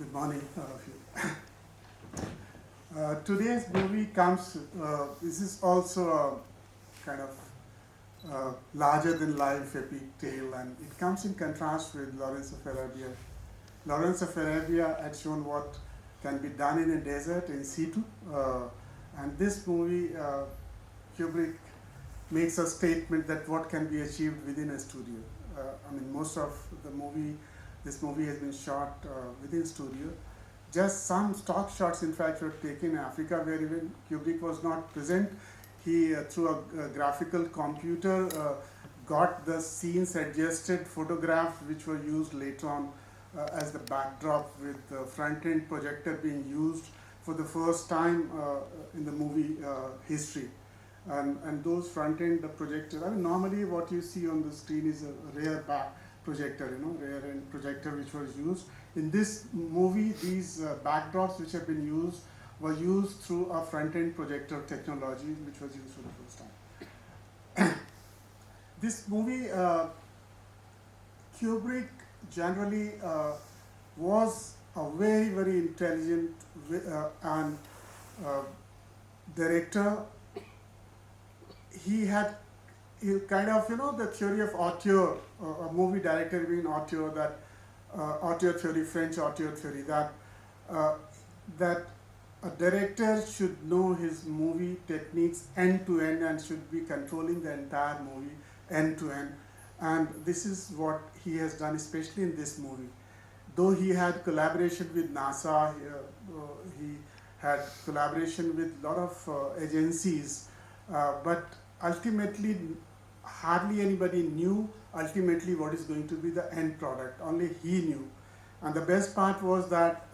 Good morning, all of you. Today's movie comes, this is also a kind of larger than life epic tale, and it comes in contrast with Lawrence of Arabia. Lawrence of Arabia had shown what can be done in a desert in situ, and this movie, Kubrick makes a statement that what can be achieved within a studio. Most of the movie, this movie has been shot within studio. Just some stock shots, in fact, were taken in Africa where even Kubrick was not present. He, through a graphical computer, got the scenes adjusted, photographs which were used later on as the backdrop, with the front end projector being used for the first time in the movie history. And those front end projectors, normally what you see on the screen is a rear back projector, rear end projector which was used. In this movie, these backdrops which have been used were used through a front end projector technology which was used for the first time. This movie, Kubrick generally was a very, very intelligent and director. He kind of, the theory of auteur, a movie director being auteur, that auteur theory, French auteur theory, that a director should know his movie techniques end to end and should be controlling the entire movie end to end. And this is what he has done, especially in this movie. Though he had collaboration with NASA, he had collaboration with a lot of agencies, but ultimately hardly anybody knew ultimately what is going to be the end product. Only he knew. And the best part was that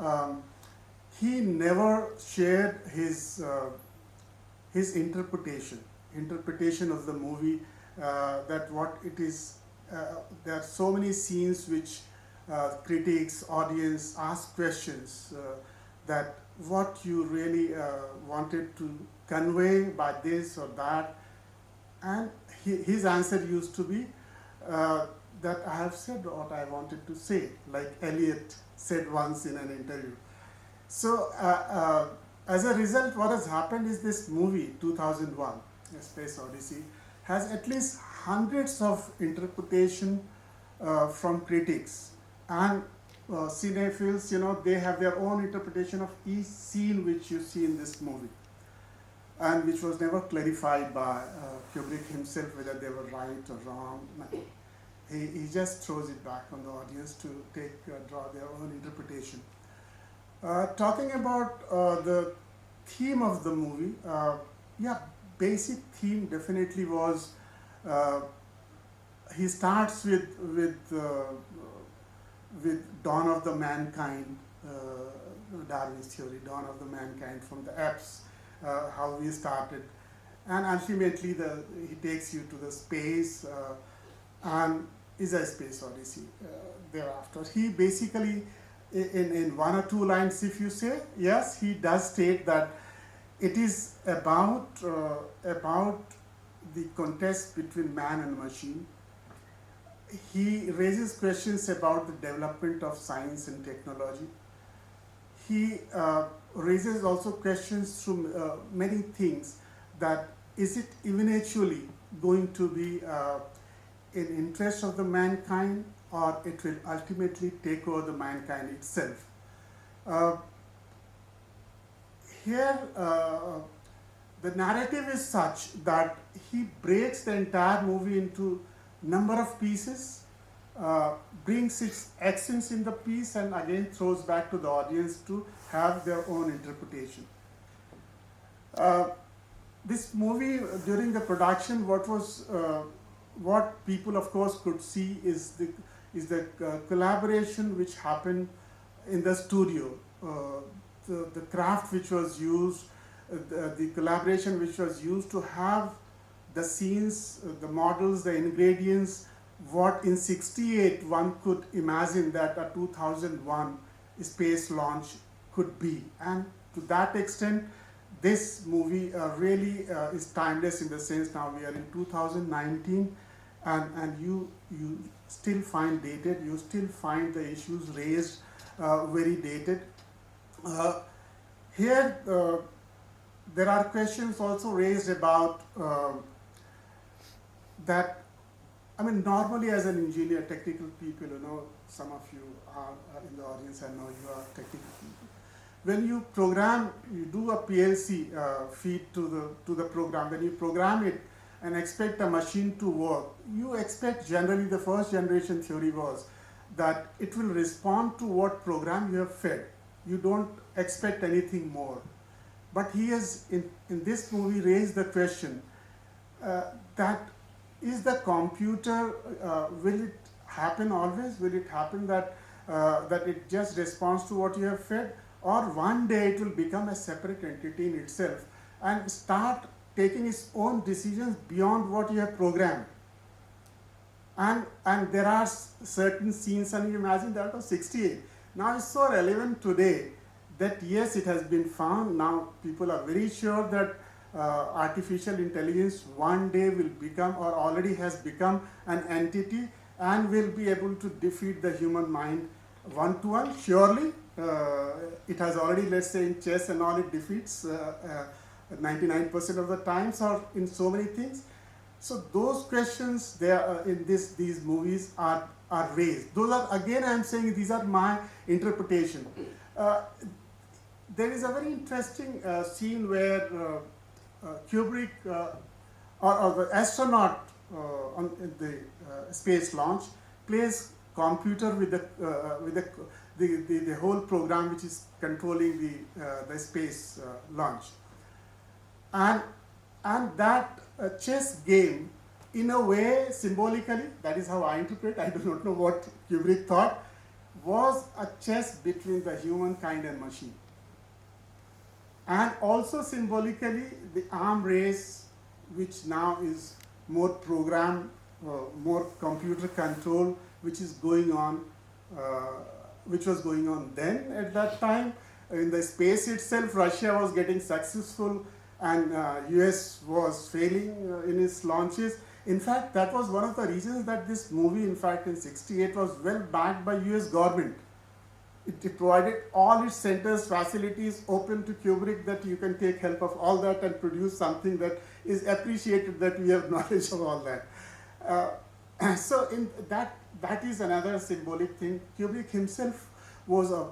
he never shared his interpretation of the movie, that what it is. There are so many scenes which critics, audience ask questions, that what you really wanted to convey by this or that. And his answer used to be that I have said what I wanted to say, like Eliot said once in an interview. So as a result, what has happened is this movie, 2001, A Space Odyssey, has at least hundreds of interpretation from critics. And cinephiles, they have their own interpretation of each scene which you see in this movie, and which was never clarified by Kubrick himself whether they were right or wrong. He just throws it back on the audience to draw their own interpretation. Talking about the theme of the movie, basic theme definitely was, he starts with Dawn of the Mankind, Darwin's theory, Dawn of the Mankind, from the apes, how we started, and ultimately he takes you to the space, and is a space odyssey thereafter. He basically, in one or two lines, if you say, yes, he does state that it is about the contest between man and machine. He raises questions about the development of science and technology. He raises also questions through many things, that is it eventually going to be in interest of the mankind, or it will ultimately take over the mankind itself. Here the narrative is such that he breaks the entire movie into number of pieces, brings its accents in the piece, and again throws back to the audience to have their own interpretation. This movie, during the production, what people of course could see is the collaboration which happened in the studio, the craft which was used, the collaboration which was used to have the scenes, the models, the ingredients, what in 68 one could imagine that a 2001 space launch could be. And to that extent, this movie really is timeless, in the sense now we are in 2019, and you still find dated, you still find the issues raised very dated. Uh, Here, there are questions also raised about that. I mean, normally as an engineer, technical people, some of you are in the audience, I know you are technical people. When you program, you do a PLC feed to the program. When you program it and expect a machine to work, you expect, generally the first generation theory was that it will respond to what program you have fed. You don't expect anything more. But he has, in this movie, raised the question that is the computer, will it happen always? Will it happen that, that it just responds to what you have fed? Or one day it will become a separate entity in itself and start taking its own decisions beyond what you have programmed? And there are certain scenes, and you imagine that was 68. Now it's so relevant today that yes, it has been found. Now people are very sure that artificial intelligence one day will become, or already has become, an entity and will be able to defeat the human mind one to one. Surely, it has already, let's say in chess and all, it defeats 99% of the times, or in so many things. So those questions there in these movies are raised. Those are, again, I'm saying these are my interpretation. There is a very interesting scene where Kubrick or the astronaut on the space launch plays computer with the whole program which is controlling the space launch, and that chess game, in a way, symbolically, that is how I interpret. I do not know what Kubrick thought, was a chess between the humankind and machine. And also symbolically, the arm race, which now is more programmed, more computer control, which is going on, which was going on then at that time. In the space itself, Russia was getting successful and US was failing in its launches. In fact, that was one of the reasons that this movie, in fact, in 68 was well backed by US government. It provided all its centers, facilities open to Kubrick, that you can take help of all that and produce something that is appreciated, that we have knowledge of all that. So in that is another symbolic thing. Kubrick himself was a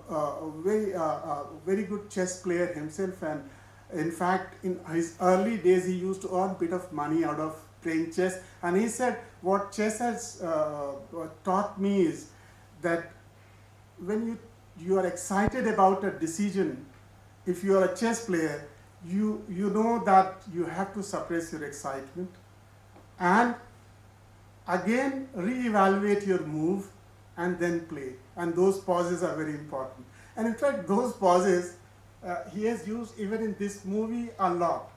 very good chess player himself, and in fact, in his early days, he used to earn a bit of money out of playing chess. And he said, what chess has taught me is that when you are excited about a decision, if you are a chess player, you know that you have to suppress your excitement and again re-evaluate your move and then play. And those pauses are very important. And in fact, those pauses he has used even in this movie a lot.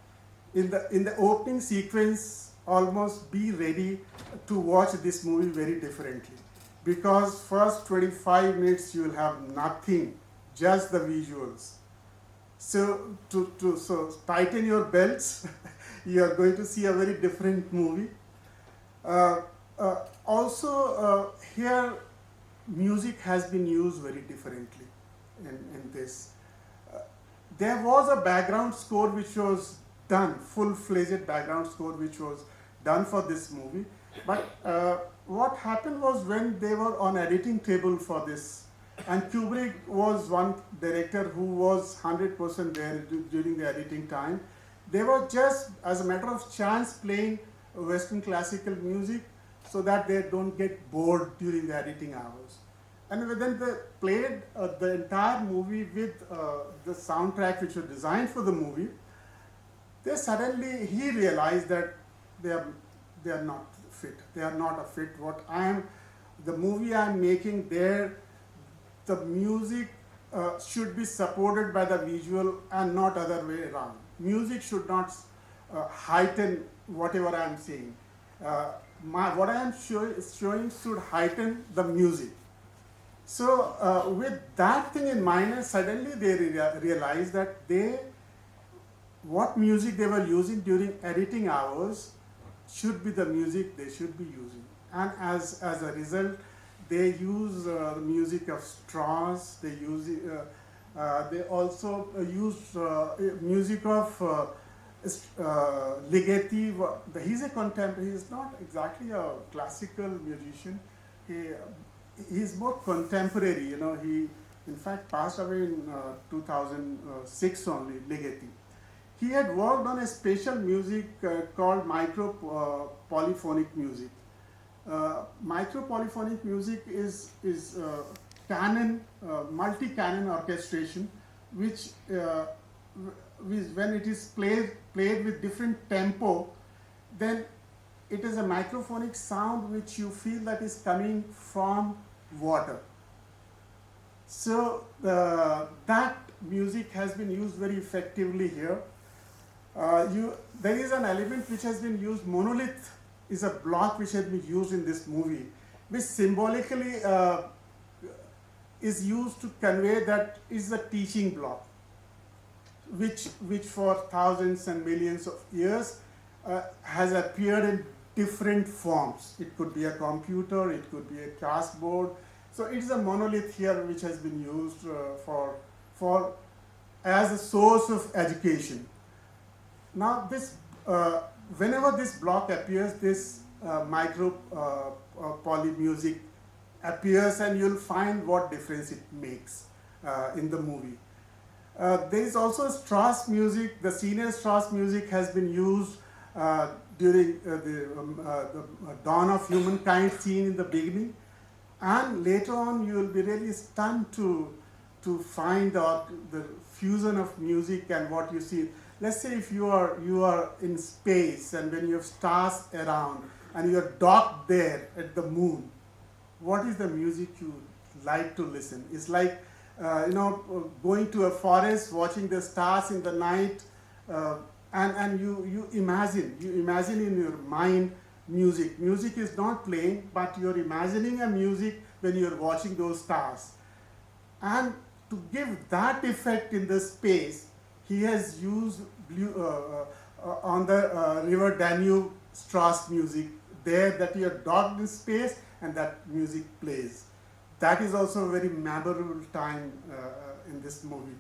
In the opening sequence, almost be ready to watch this movie very differently, because first 25 minutes you will have nothing, just the visuals. So so tighten your belts. You are going to see a very different movie. Also, here music has been used very differently in this. There was a background score which was done, full-fledged background score which was done for this movie. But what happened was, when they were on editing table for this, and Kubrick was one director who was 100% there during the editing time, they were just, as a matter of chance, playing Western classical music so that they don't get bored during the editing hours. And then they played the entire movie with the soundtrack which was designed for the movie. He realized that they are not fit. They are not a fit. The movie I am making there, the music should be supported by the visual and not other way around. Music should not heighten whatever I am saying. What I am showing should heighten the music. So with that thing in mind, suddenly they realized that what music they were using during editing hours should be the music they should be using. And as a result, They use the music of Strauss. They also use music of Ligeti. He's a contemporary. He's not exactly a classical musician. He he's more contemporary. He in fact passed away in 2006 only. Ligeti. He had worked on a special music called micro polyphonic music. Micropolyphonic music is canon, multi-canon orchestration, which, when it is played with different tempo, then it is a microphonic sound which you feel that is coming from water. So that music has been used very effectively here. There is an element which has been used. Monolith is a block which has been used in this movie, which symbolically is used to convey that is a teaching block, which for thousands and millions of years has appeared in different forms. It could be a computer, it could be a chessboard. So it is a monolith here which has been used for as a source of education. Now this whenever this block appears, this micro poly music appears, and you'll find what difference it makes in the movie. There is also Strauss music. The senior Strauss music has been used during the dawn of humankind scene in the beginning, and later on you will be really stunned to find out the fusion of music and what you see. Let's say if you are in space, and when you have stars around and you are docked there at the moon, what is the music you like to listen? It's like going to a forest, watching the stars in the night, and you imagine in your mind music. Music is not playing, but you're imagining a music when you're watching those stars. And to give that effect in the space, he has used on the river Danube Strauss music there, that you are docked in space and that music plays. That is also a very memorable time in this movie.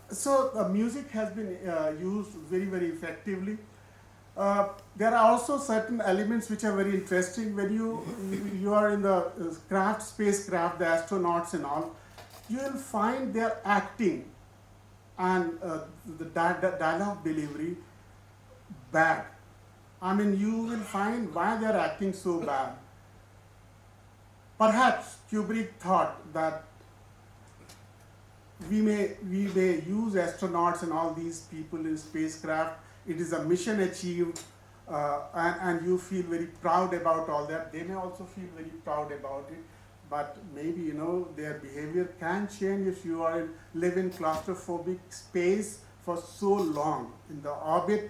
So the music has been used very, very effectively. There are also certain elements which are very interesting. When you are in the spacecraft, the astronauts and all, you will find their acting and the dialogue delivery bad. I mean, you will find why they are acting so bad. Perhaps Kubrick thought that we may use astronauts and all these people in spacecraft. It is a mission achieved, and you feel very proud about all that. They may also feel very proud about it. But maybe their behavior can change if you live in claustrophobic space for so long in the orbit,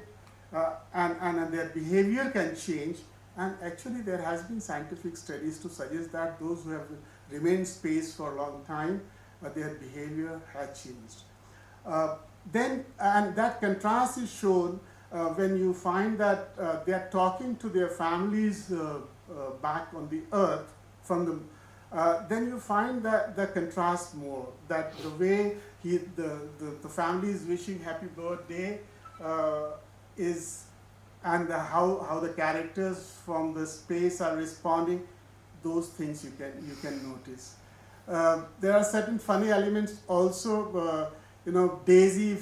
and their behavior can change. And actually, there has been scientific studies to suggest that those who have remained in space for a long time, their behavior has changed. And that contrast is shown when you find that they are talking to their families back on the Earth from the. Then you find that the contrast more, that the way the family is wishing happy birthday and how the characters from the space are responding, those things you can notice. There are certain funny elements also. Daisy,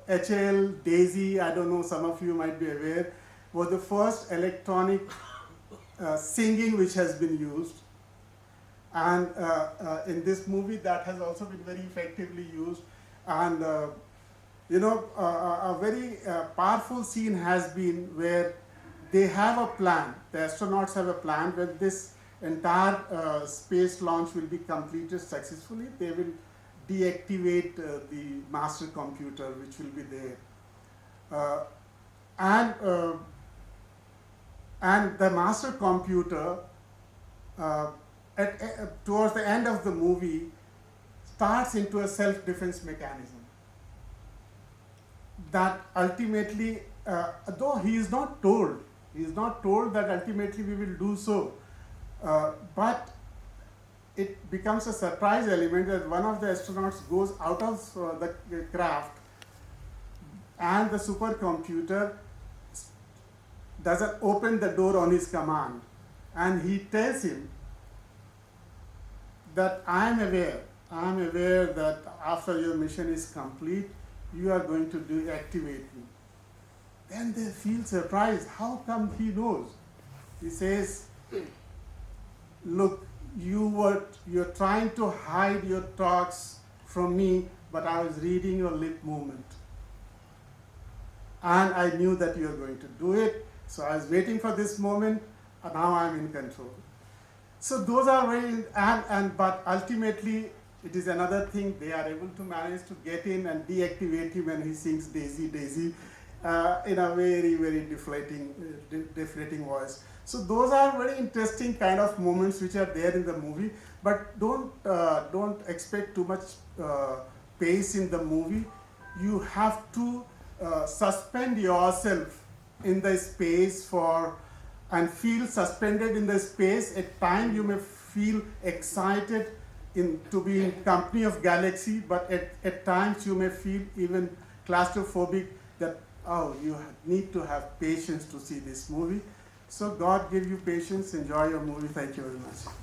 HAL Daisy, I don't know, some of you might be aware, was the first electronic singing which has been used. And in this movie, that has also been very effectively used. And a very powerful scene has been where they have a plan. The astronauts have a plan. When this entire space launch will be completed successfully, they will deactivate the master computer, which will be there. And the master computer, towards the end of the movie, starts into a self-defense mechanism. That ultimately, though he is not told that ultimately we will do so, but becomes a surprise element that one of the astronauts goes out of the craft, and the supercomputer doesn't open the door on his command, and he tells him that I am aware that after your mission is complete, you are going to deactivate me. Then they feel surprised. How come he knows? He says, look, you're trying to hide your thoughts from me, but I was reading your lip movement. And I knew that you were going to do it, so I was waiting for this moment, and now I'm in control. So those are very, but ultimately it is another thing. They are able to manage to get in and deactivate him, and he sings Daisy, Daisy in a very, very deflating voice. So those are very interesting kind of moments which are there in the movie, but don't expect too much pace in the movie. You have to suspend yourself in the space and feel suspended in the space. At times you may feel excited to be in company of galaxy, but at times you may feel even claustrophobic that, oh, you need to have patience to see this movie. So God give you patience, enjoy your movie. Thank you very much.